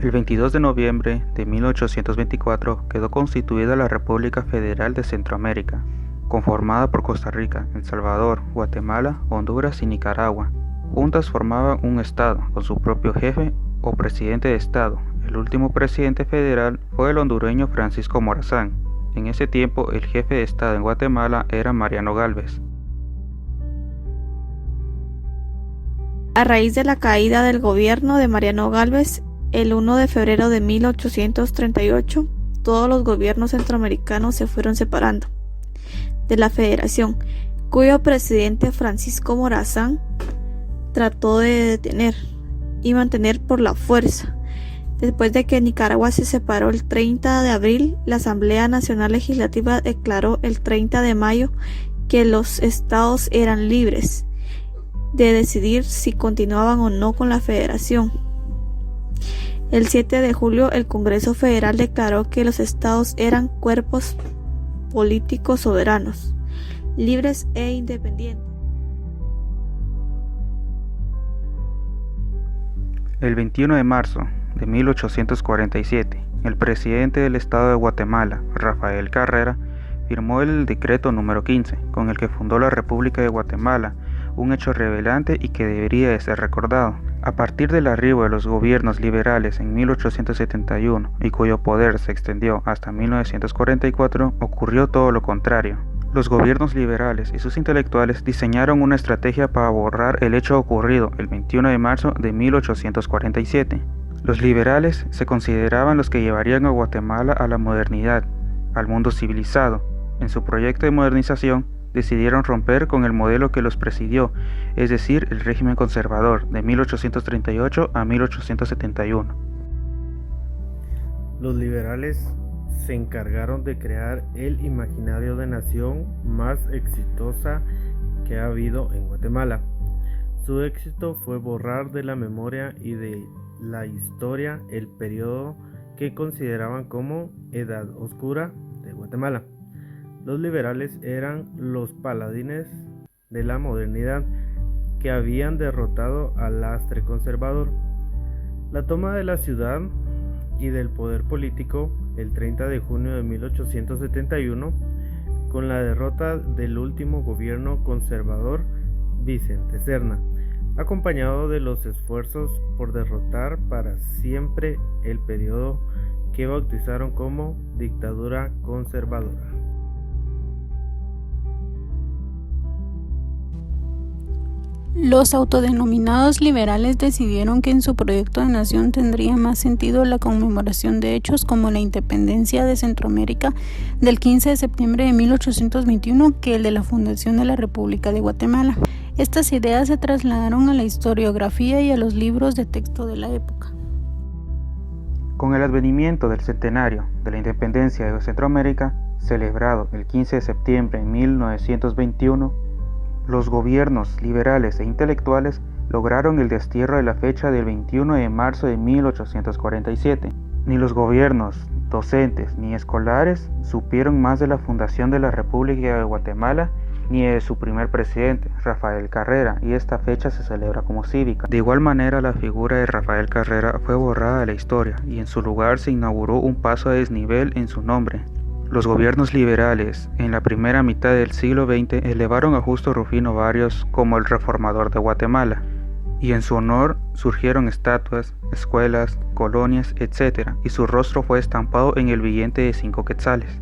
El 22 de noviembre de 1824 quedó constituida la República Federal de Centroamérica, conformada por Costa Rica, El Salvador, Guatemala, Honduras y Nicaragua. Juntas formaban un estado con su propio jefe o presidente de estado. El último presidente federal fue el hondureño Francisco Morazán. En ese tiempo el jefe de estado en Guatemala era Mariano Gálvez. A raíz de la caída del gobierno de Mariano Gálvez, el 1 de febrero de 1838, todos los gobiernos centroamericanos se fueron separando de la Federación, cuyo presidente Francisco Morazán trató de detener y mantener por la fuerza. Después de que Nicaragua se separó el 30 de abril, la Asamblea Nacional Legislativa declaró el 30 de mayo que los estados eran libres de decidir si continuaban o no con la Federación. El 7 de julio, el Congreso Federal declaró que los estados eran cuerpos políticos soberanos, libres e independientes. El 21 de marzo de 1847, el presidente del estado de Guatemala, Rafael Carrera, firmó el decreto número 15, con el que fundó la República de Guatemala, un hecho relevante y que debería de ser recordado. A partir del arribo de los gobiernos liberales en 1871 y cuyo poder se extendió hasta 1944, ocurrió todo lo contrario. Los gobiernos liberales y sus intelectuales diseñaron una estrategia para borrar el hecho ocurrido el 21 de marzo de 1847. Los liberales se consideraban los que llevarían a Guatemala a la modernidad, al mundo civilizado. En su proyecto de modernización, decidieron romper con el modelo que los presidió, es decir, el régimen conservador de 1838 a 1871. Los liberales se encargaron de crear el imaginario de nación más exitosa que ha habido en Guatemala. Su éxito fue borrar de la memoria y de la historia el periodo que consideraban como Edad Oscura de Guatemala. Los liberales eran los paladines de la modernidad que habían derrotado al lastre conservador. La toma de la ciudad y del poder político el 30 de junio de 1871, con la derrota del último gobierno conservador Vicente Serna, acompañado de los esfuerzos por derrotar para siempre el periodo que bautizaron como dictadura conservadora. Los autodenominados liberales decidieron que en su proyecto de nación tendría más sentido la conmemoración de hechos como la independencia de Centroamérica del 15 de septiembre de 1821 que el de la fundación de la República de Guatemala. Estas ideas se trasladaron a la historiografía y a los libros de texto de la época. Con el advenimiento del centenario de la independencia de Centroamérica, celebrado el 15 de septiembre de 1921, los gobiernos liberales e intelectuales lograron el destierro de la fecha del 21 de marzo de 1847. Ni los gobiernos, docentes ni escolares supieron más de la fundación de la República de Guatemala ni de su primer presidente, Rafael Carrera, y esta fecha se celebra como cívica. De igual manera, la figura de Rafael Carrera fue borrada de la historia y en su lugar se inauguró un paso a desnivel en su nombre. Los gobiernos liberales en la primera mitad del siglo XX elevaron a Justo Rufino Barrios como el reformador de Guatemala, y en su honor surgieron estatuas, escuelas, colonias, etc., y su rostro fue estampado en el billete de 5 quetzales.